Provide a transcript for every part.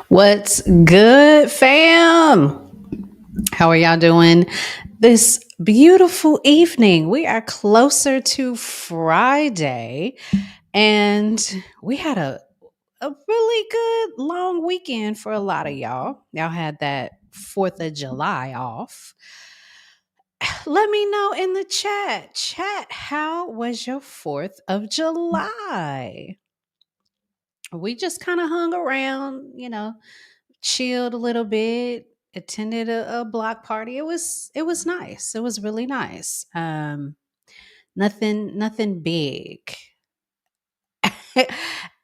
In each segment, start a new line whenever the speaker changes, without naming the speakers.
What's good, fam? How are y'all doing this beautiful evening? We are closer to Friday, and we had a really good long weekend for a lot of y'all. Y'all had that 4th of July off. Let me know in the chat. Chat, how was your 4th of July? We just kind of hung around, chilled a little bit, attended a block party. It was nice. It was really nice. Nothing big.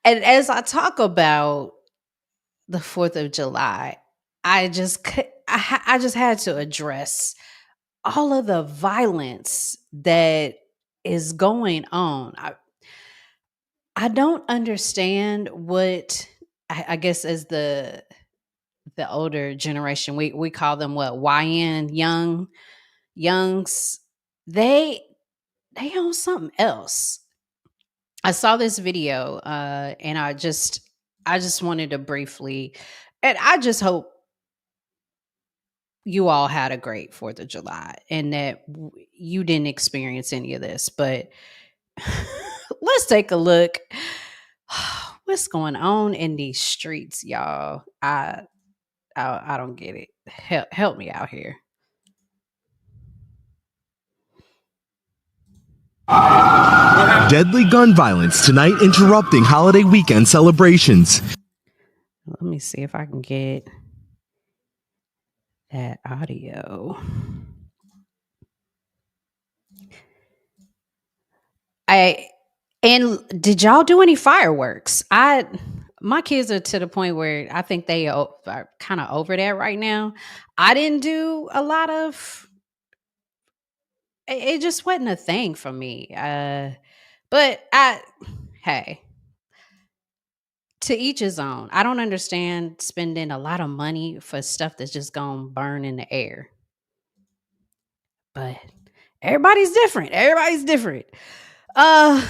And as I talk about the 4th of July, I just had to address all of the violence that is going on. I don't understand what I guess as the older generation, we call them what, youngs. They they own something else. I saw this video, and I just wanted to briefly, and I just hope you all had a great 4th of July and that you didn't experience any of this. But let's take a look. What's going on in these streets, y'all? I don't get it. Help me out here.
Deadly gun violence tonight interrupting holiday weekend celebrations.
Let me see if I can get that audio. I and did y'all do any fireworks? My kids are to the point where I think they are kind of over that right now. I didn't do a lot of. It just wasn't a thing for me. But hey, to each his own. I don't understand spending a lot of money for stuff that's just gonna burn in the air. But everybody's different. Everybody's different. Uh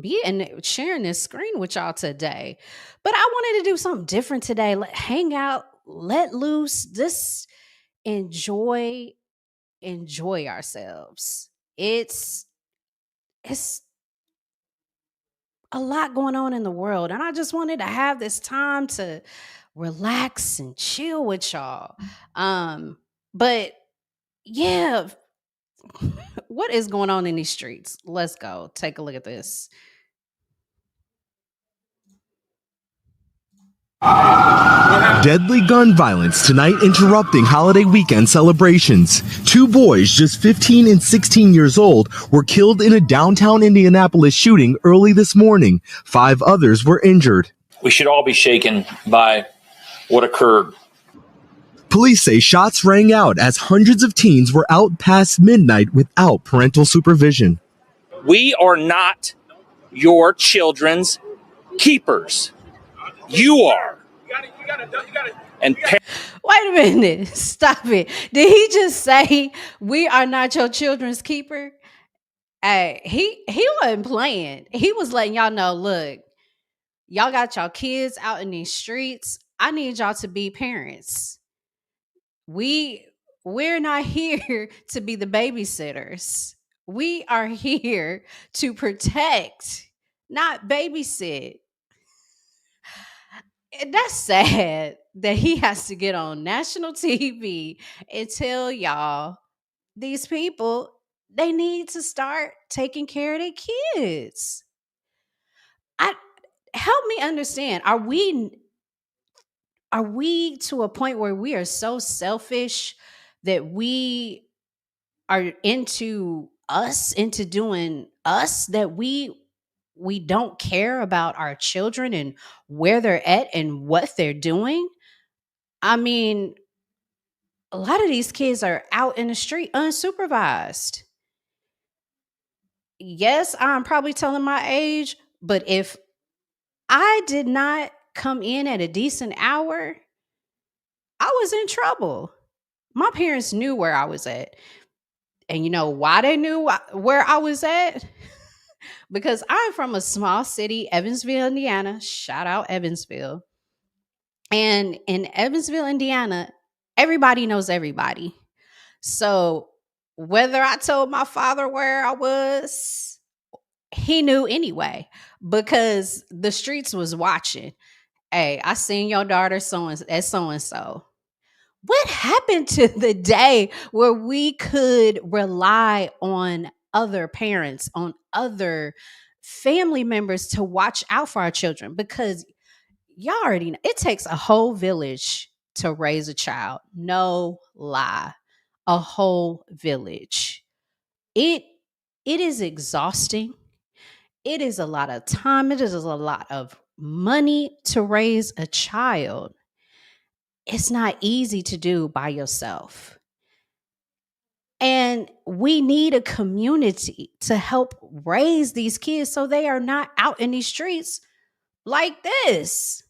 be and sharing this screen with y'all today. But I wanted to do something different today. Hang out, let loose, just enjoy enjoy ourselves. It's a lot going on in the world, and I just wanted to have this time to relax and chill with y'all. But yeah, what is going on in these streets? Let's go take a look at this.
Deadly gun violence tonight interrupting holiday weekend celebrations. Two boys, just 15 and 16 years old, were killed in a downtown Indianapolis shooting early this morning. 5 others were injured.
We should all be shaken by what occurred.
Police say shots rang out as hundreds of teens were out past midnight without parental supervision.
We are not your children's keepers. You are. And
Wait a minute. Stop it. Did he just say we are not your children's keeper? Hey, he wasn't playing. He was letting y'all know, look, y'all got y'all kids out in these streets. I need y'all to be parents. We're not here to be the babysitters. We are here to protect, not babysit. And that's sad that he has to get on national TV and tell y'all these people they need to start taking care of their kids. I Help me understand. Are we to a point where we are so selfish that we are into doing us, that we don't care about our children and where they're at and what they're doing? I mean, a lot of these kids are out in the street unsupervised. Yes, I'm probably telling my age, but if I did not come in at a decent hour, I was in trouble. My parents knew where I was at. And you know why they knew where I was at? because I'm from a small city, Evansville, Indiana. Shout out Evansville. And in Evansville, Indiana, everybody knows everybody. So whether I told my father where I was, he knew anyway because the streets was watching. Hey, I seen your daughter so and so. What happened to the day where we could rely on other parents, on other family members to watch out for our children? Because y'all already know it takes a whole village to raise a child. No lie. A whole village. It it is exhausting. It is a lot of time. It is a lot of money to raise a child. It's not easy to do by yourself. And we need a community to help raise these kids so they are not out in these streets like this.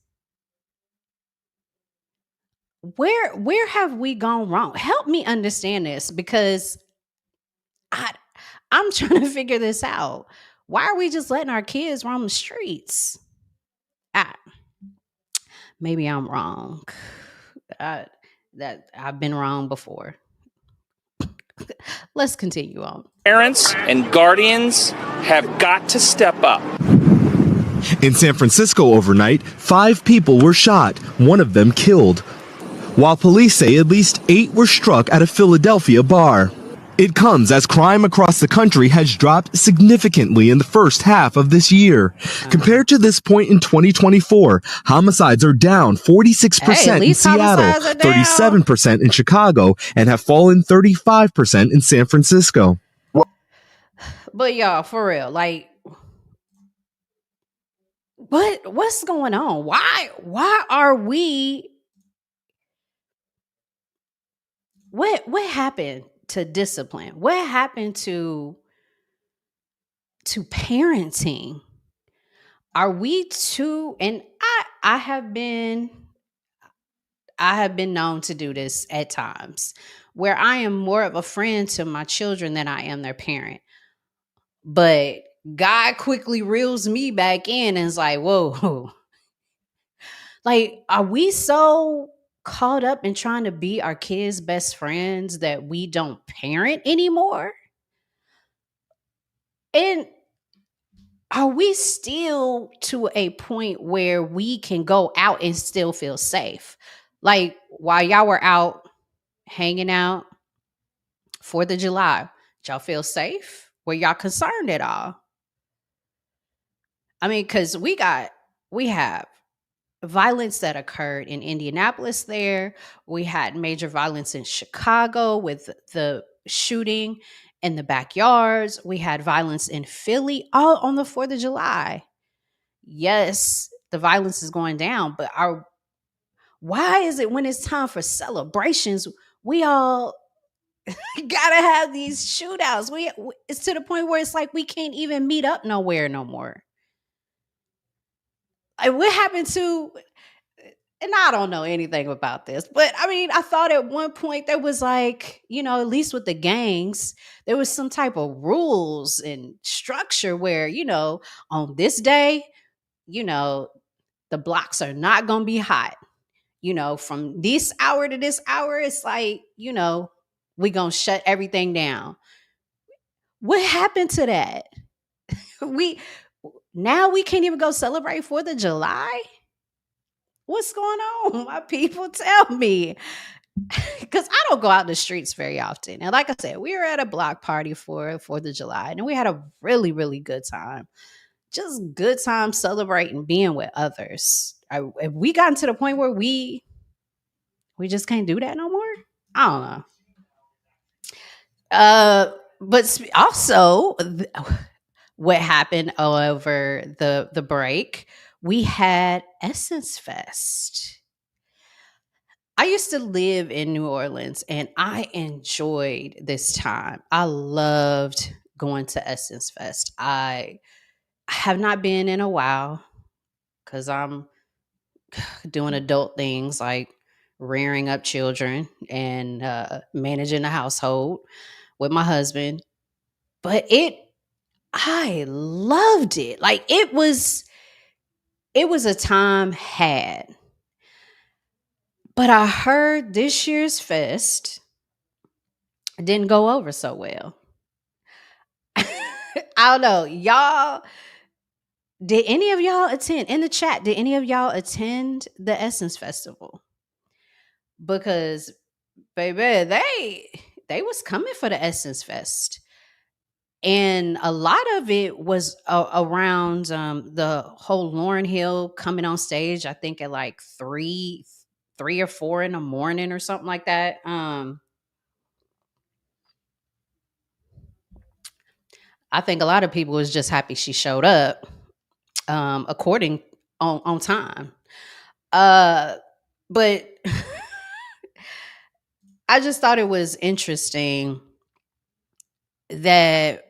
Where have we gone wrong? Help me understand this because I I'm trying to figure this out. Why are we just letting our kids roam the streets? I, maybe I'm wrong. I, that I've been wrong before. Let's continue on.
Parents and guardians have got to step up.
In San Francisco overnight, 5 people were shot, one of them killed, while police say at least 8 were struck at a Philadelphia bar. It comes as crime across the country has dropped significantly in the first half of this year. Compared to this point in 2024, homicides are down 46% in Seattle, 37% in Chicago, and have fallen 35% in San Francisco.
But y'all, for real, like, what's going on? Why are we? What happened to discipline? What happened to parenting? Are we too? And I have been known to do this at times where I am more of a friend to my children than I am their parent. But God quickly reels me back in and is like, whoa, like, are we so caught up in trying to be our kids' best friends that we don't parent anymore? And are we still to a point where we can go out and still feel safe? Like, while y'all were out hanging out 4th of July, did y'all feel safe? Were y'all concerned at all? I mean, because we have violence that occurred in Indianapolis there. We had major violence in Chicago with the shooting in the backyards. We had violence in Philly all on the 4th of July. Yes, the violence is going down, but why is it when it's time for celebrations, we all gotta have these shootouts? It's to the point where it's like we can't even meet up nowhere no more. Like, what happened to, and I don't know anything about this, but I mean, I thought at one point there was like, at least with the gangs, there was some type of rules and structure where, on this day, the blocks are not going to be hot. From this hour to this hour, it's like, we going to shut everything down. What happened to that? Now we can't even go celebrate 4th of July. What's going on? My people, tell me. Because I don't go out in the streets very often. And like I said, we were at a block party for 4th of July, and we had a really, really good time. Just good time celebrating being with others. Have we gotten to the point where we just can't do that no more? I don't know. But also, what happened over the break? We had Essence Fest. I used to live in New Orleans, and I enjoyed this time. I loved going to Essence Fest. I have not been in a while because I'm doing adult things like rearing up children and managing a household with my husband. But I loved it. Like it was a time had. But I heard this year's fest didn't go over so well. I don't know. Y'all, did any of y'all attend in the chat? Did any of y'all attend the Essence Festival? Because baby, they was coming for the Essence Fest. And a lot of it was around the whole Lauren Hill coming on stage. I think at like three or four in the morning or something like that. I think a lot of people was just happy she showed up, according on time. Uh, but I just thought it was interesting that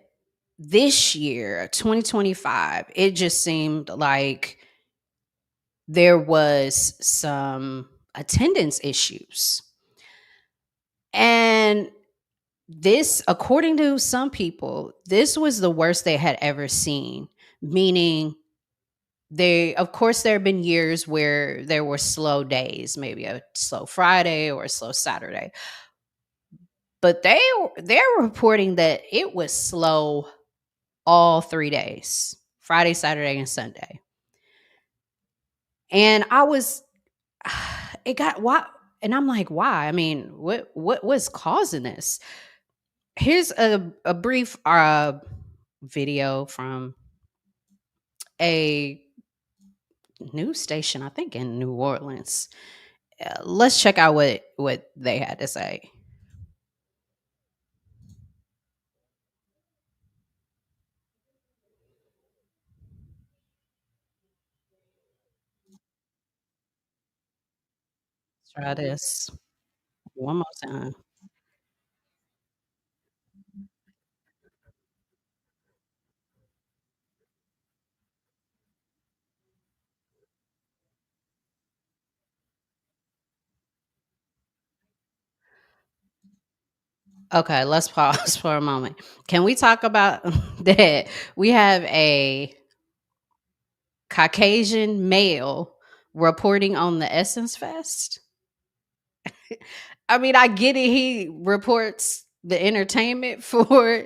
this year, 2025, it just seemed like there was some attendance issues. And this, according to some people, this was the worst they had ever seen, meaning they, of course, there have been years where there were slow days, maybe a slow Friday or a slow Saturday, but they're reporting that it was slow all 3 days, Friday, Saturday, and Sunday. And I was, it got why, and I'm like, why? I mean, what was causing this? Here's a brief video from a news station, I think in New Orleans. Let's check out what they had to say. Let's try this one more time. Okay, let's pause for a moment. Can we talk about that? We have a Caucasian male reporting on the Essence Fest. I mean, I get it. He reports the entertainment for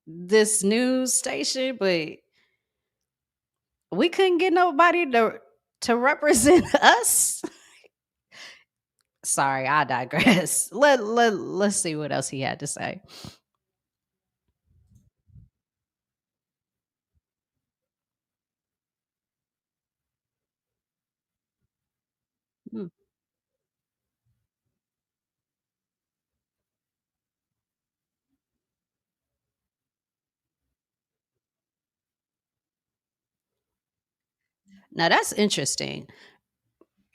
this news station, but we couldn't get nobody to represent us. Sorry, I digress. Let's see what else he had to say. Hmm. Now that's interesting.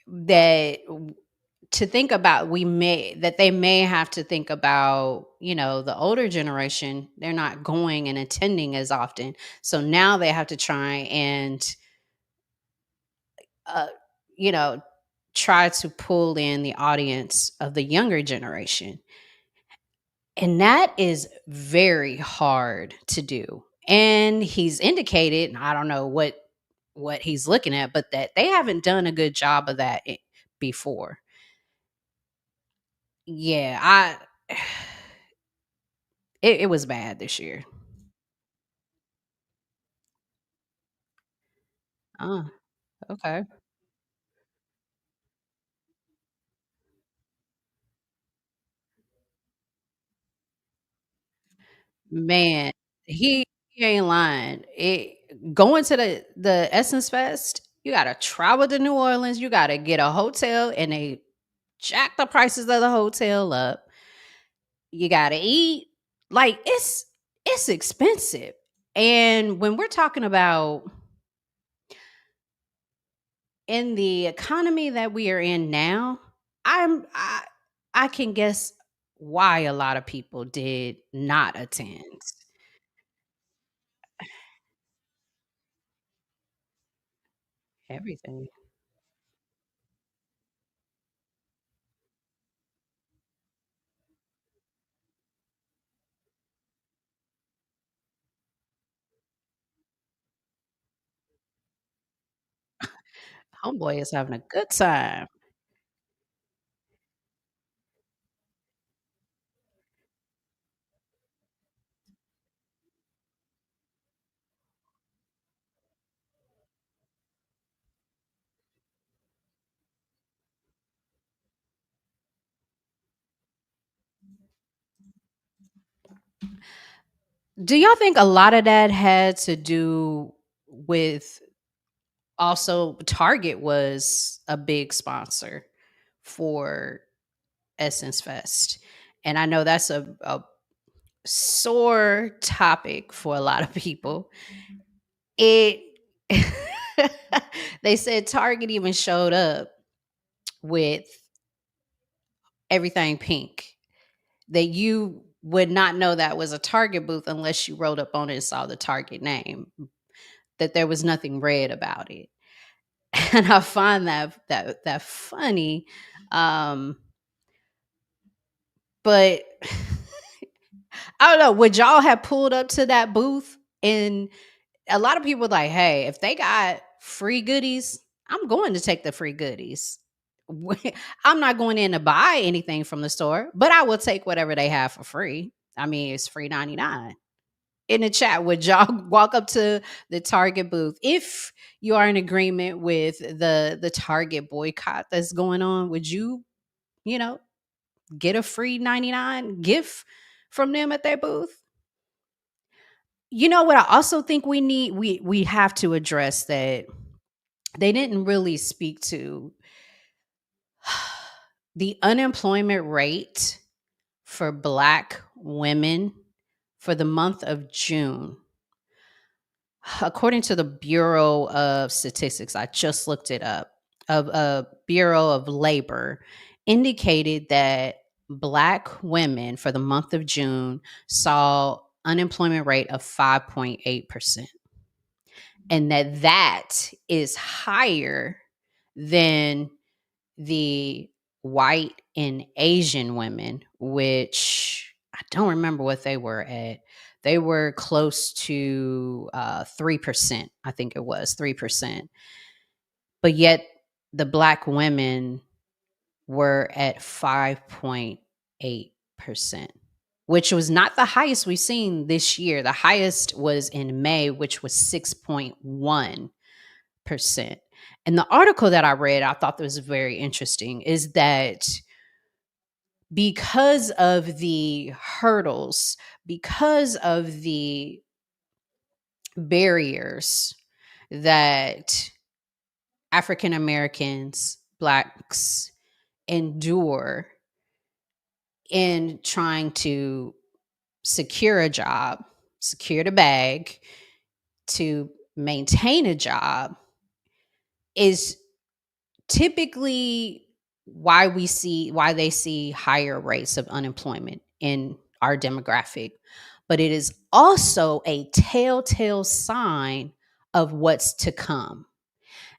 That to think about, we may that they may have to think about, the older generation, they're not going and attending as often, so now they have to try and uh you know try to pull in the audience of the younger generation, and that is very hard to do. And he's indicated, and I don't know what he's looking at, but that they haven't done a good job of that before. Yeah, it was bad this year. Oh, okay. Man, he ain't lying. Going to the Essence Fest, you gotta travel to New Orleans, you gotta get a hotel, and they jack the prices of the hotel up. You gotta eat. Like, it's expensive. And when we're talking about in the economy that we are in now, I'm I can guess why a lot of people did not attend. Everything. Homeboy is having a good time. Do y'all think a lot of that had to do with also Target was a big sponsor for Essence Fest? And I know that's a sore topic for a lot of people. It they said Target even showed up with everything pink, that you would not know that was a Target booth unless you rolled up on it and saw the Target name, that there was nothing red about it. And I find that funny. Um, but I don't know, would y'all have pulled up to that booth? And a lot of people like, hey, if they got free goodies, I'm going to take the free goodies. I'm not going in to buy anything from the store, but I will take whatever they have for free. I mean, it's free 99. In the chat, would y'all walk up to the Target booth if you are in agreement with the Target boycott that's going on? Would you, you know, get a free 99 gift from them at their booth? You know what I also think we have to address, that they didn't really speak to the unemployment rate for Black women for the month of June. According to the Bureau of Statistics, I just looked it up, of Bureau of Labor, indicated that Black women for the month of June saw unemployment rate of 5.8%, and that is higher than the white and Asian women, which I don't remember what they were at. They were close to 3%. I think it was 3%. But yet the Black women were at 5.8%, which was not the highest we've seen this year. The highest was in May, which was 6.1%. And the article that I read, I thought that was very interesting, is that because of the hurdles, because of the barriers that African Americans, Blacks endure in trying to secure a job, secure the bag, to maintain a job, is typically why they see higher rates of unemployment in our demographic. But it is also a telltale sign of what's to come.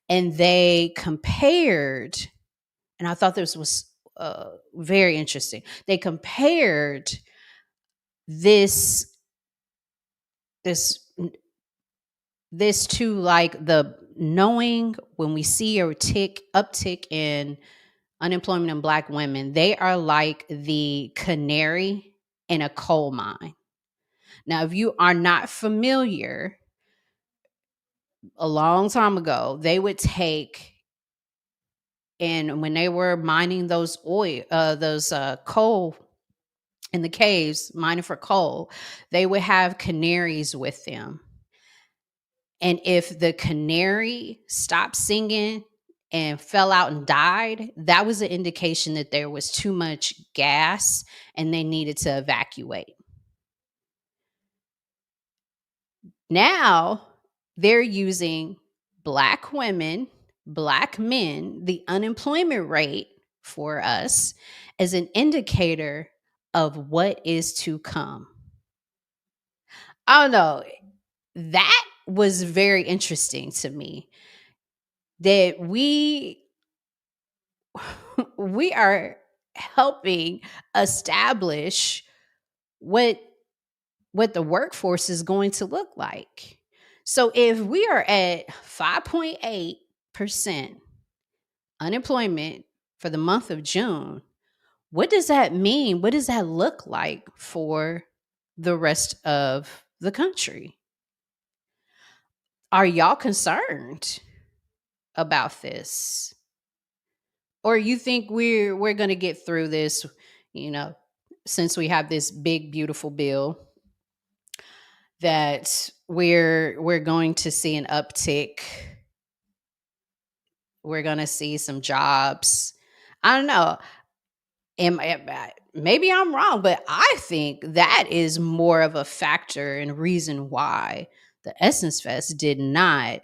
And they compared, and I thought this was very interesting. They compared this this this to like the knowing when we see a uptick in unemployment in Black women, they are like the canary in a coal mine. Now, if you are not familiar, a long time ago, they would take, and when they were mining those coal in the caves, mining for coal, they would have canaries with them. And if the canary stopped singing and fell out and died, that was an indication that there was too much gas and they needed to evacuate. Now they're using Black women, Black men, the unemployment rate for us as an indicator of what is to come. I don't know. That was very interesting to me, that we are helping establish what the workforce is going to look like. So if we are at 5.8%, unemployment for the month of June. What does that mean? What does that look like for the rest of the country? Are y'all concerned about this? Or you think we're going to get through this, you know, since we have this big beautiful bill that we're going to see an uptick. We're going to see some jobs. I don't know. Maybe I'm wrong, but I think that is more of a factor and reason why the Essence Fest did not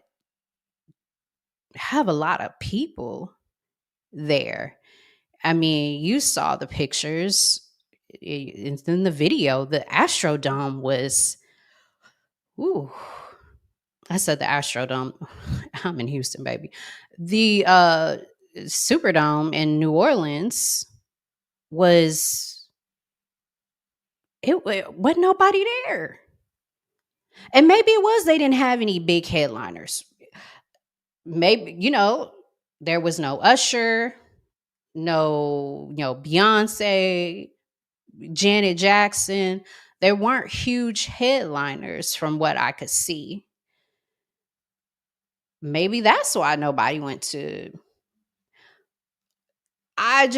have a lot of people there. I mean, you saw the pictures in the video. The Astrodome was, ooh, I said the Astrodome. I'm in Houston, baby. The Superdome in New Orleans was, it wasn't nobody there. And maybe it was they didn't have any big headliners. Maybe, there was no Usher, no, Beyonce, Janet Jackson. There weren't huge headliners from what I could see. Maybe that's why nobody went to. I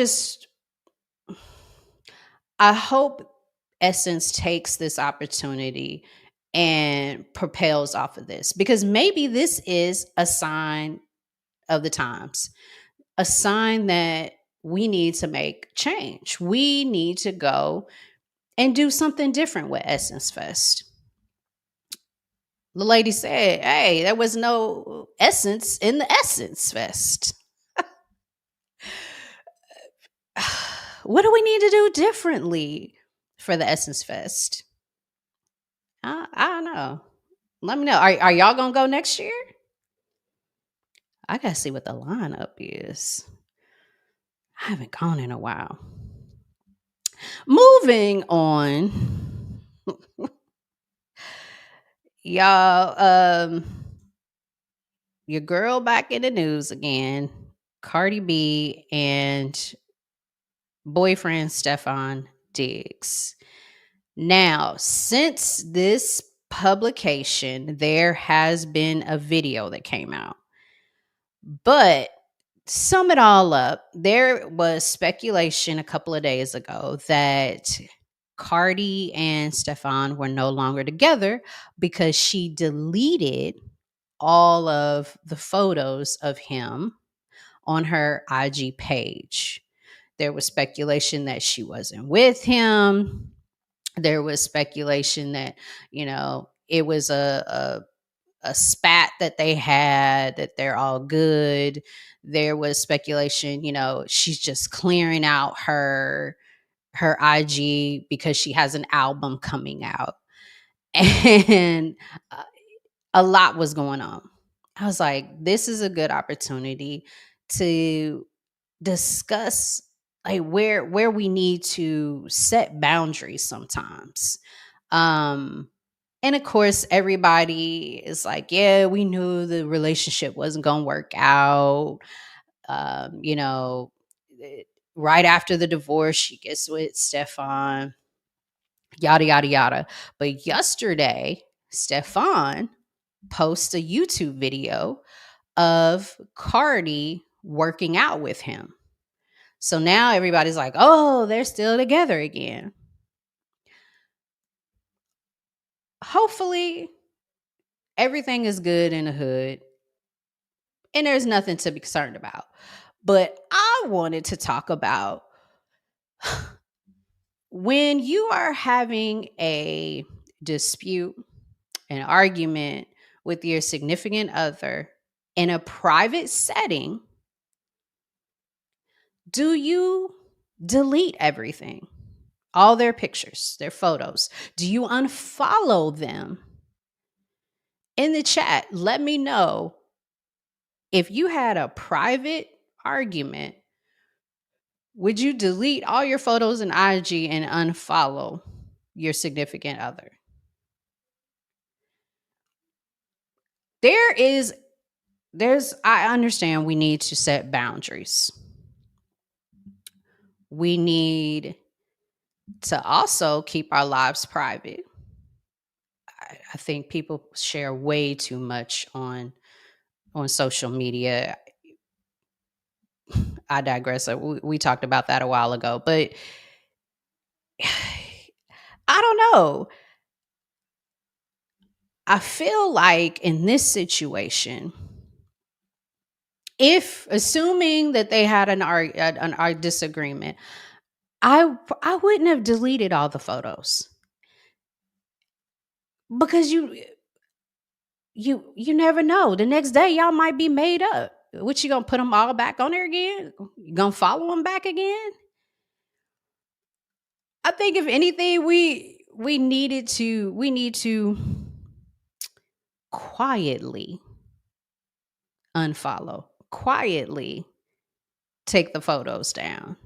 hope Essence takes this opportunity and propels off of this, because maybe this is a sign of the times, a sign that we need to make change. We need to go and do something different with Essence Fest. The lady said, hey, there was no essence in the Essence Fest. What do we need to do differently for the Essence Fest? I don't know. Let me know. Are y'all gonna go next year? I gotta see what the lineup is. I haven't gone in a while. Moving on. Y'all, your girl back in the news again. Cardi B and boyfriend Stefon Diggs. Now, since this publication, there has been a video that came out. But sum it all up, there was speculation a couple of days ago that Cardi and Stefon were no longer together because she deleted all of the photos of him on her IG page. There was speculation that she wasn't with him. There was speculation that, it was a spat that they had, that they're all good. There was speculation, she's just clearing out her IG because she has an album coming out. And a lot was going on. I was like, this is a good opportunity to discuss like where we need to set boundaries sometimes. And of course, everybody is like, yeah, we knew the relationship wasn't going to work out. You know, right after the divorce, she gets with Stefon, yada, yada, yada. But yesterday, Stefon posts a YouTube video of Cardi working out with him. So now everybody's like, oh, they're still together again. Hopefully, everything is good in the hood and there's nothing to be concerned about. But I wanted to talk about when you are having a dispute, an argument with your significant other in a private setting, do you delete everything? All their pictures, their photos? Do you unfollow them? In the chat, let me know if you had a private argument, would you delete all your photos in IG and unfollow your significant other? There is I understand we need to set boundaries. We need to also keep our lives private. I think people share way too much on social media. I digress. We talked about that a while ago, but I don't know. I feel like in this situation, if assuming that they had an disagreement, I wouldn't have deleted all the photos because you never know. The next day y'all might be made up. What, you gonna put them all back on there again? You gonna follow them back again? I think if anything, we need to quietly unfollow, quietly take the photos down.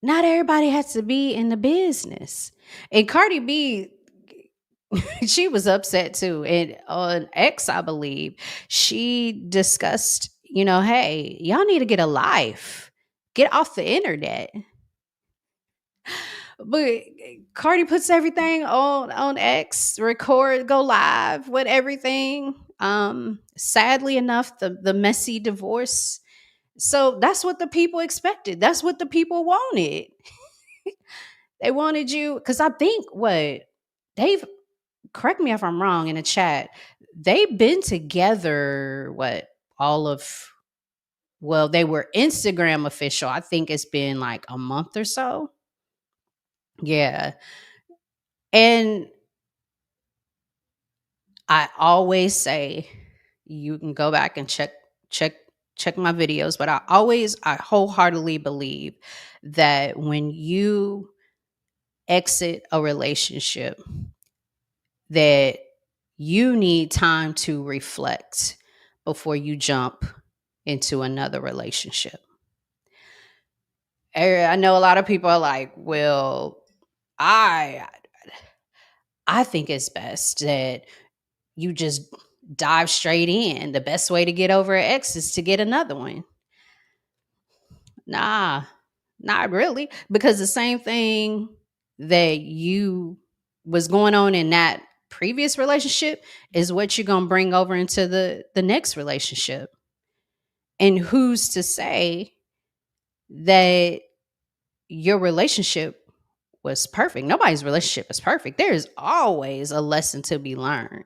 Not everybody has to be in the business. And Cardi B, she was upset too. And on X, I believe, she discussed, hey, y'all need to get a life. Get off the internet. But Cardi puts everything on X, record, go live with everything. Sadly enough, the messy divorce. So that's what the people expected. That's what the people wanted. They wanted you, because I think what they've, correct me if I'm wrong in the chat, they've been together all of, well, they were Instagram official. I think it's been like a month or so. Yeah. And I always say, you can go back and check my videos, but I wholeheartedly believe that when you exit a relationship, that you need time to reflect before you jump into another relationship. I know a lot of people are like, well, I think it's best that you just dive straight in. The best way to get over an ex is to get another one. Nah, not really. Because the same thing that you was going on in that previous relationship is what you're gonna bring over into the next relationship. And who's to say that your relationship was perfect? Nobody's relationship is perfect. There is always a lesson to be learned.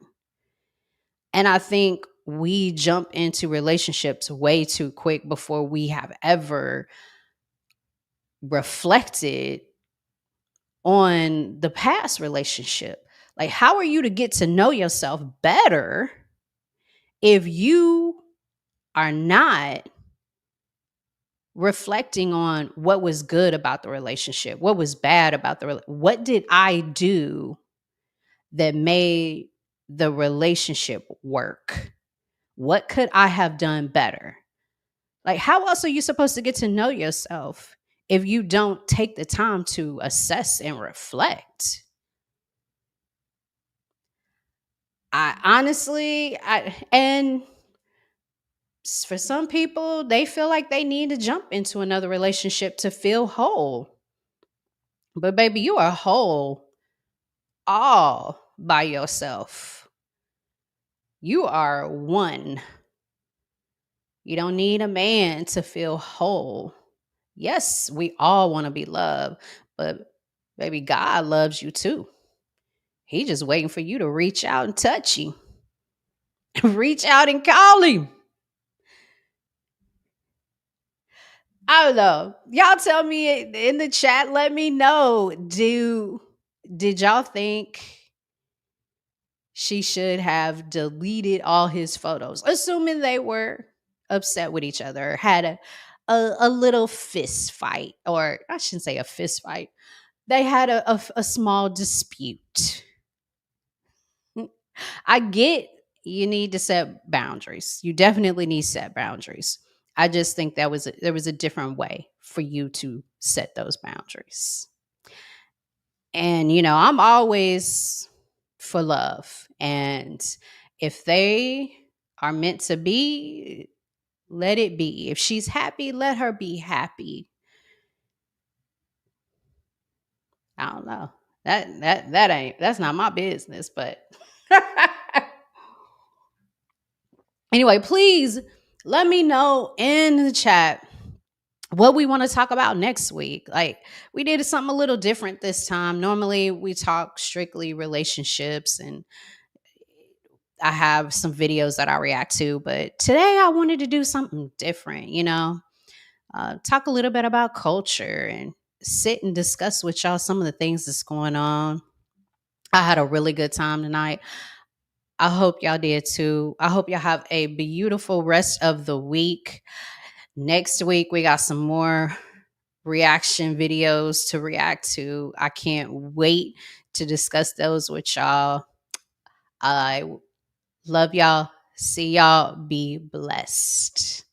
And I think we jump into relationships way too quick before we have ever reflected on the past relationship. Like, how are you to get to know yourself better if you are not reflecting on what was good about the relationship, what was bad about what did I do that made the relationship work? What could I have done better? Like, how else are you supposed to get to know yourself if you don't take the time to assess and reflect? And for some people, they feel like they need to jump into another relationship to feel whole. But baby, you are whole all by yourself. You are one. You don't need a man to feel whole. Yes, we all want to be loved, but baby, God loves you too. He just waiting for you to reach out and touch him. Reach out and call him. I don't know. Y'all tell me in the chat. Let me know. Did y'all think she should have deleted all his photos, assuming they were upset with each other, had a little fist fight, or I shouldn't say a fist fight. They had a small dispute. I get you need to set boundaries. You definitely need to set boundaries. I just think there was a different way for you to set those boundaries. And I'm always for love. And if they are meant to be, let it be. If she's happy, let her be happy. I don't know. That's not my business, but anyway, please let me know in the chat what we want to talk about next week. Like, we did something a little different this time. Normally we talk strictly relationships, and I have some videos that I react to, but today I wanted to do something different, talk a little bit about culture and sit and discuss with y'all some of the things that's going on. I had a really good time tonight. I hope y'all did too. I hope y'all have a beautiful rest of the week. Next week, we got some more reaction videos to react to. I can't wait to discuss those with y'all. I love y'all. See y'all. Be blessed.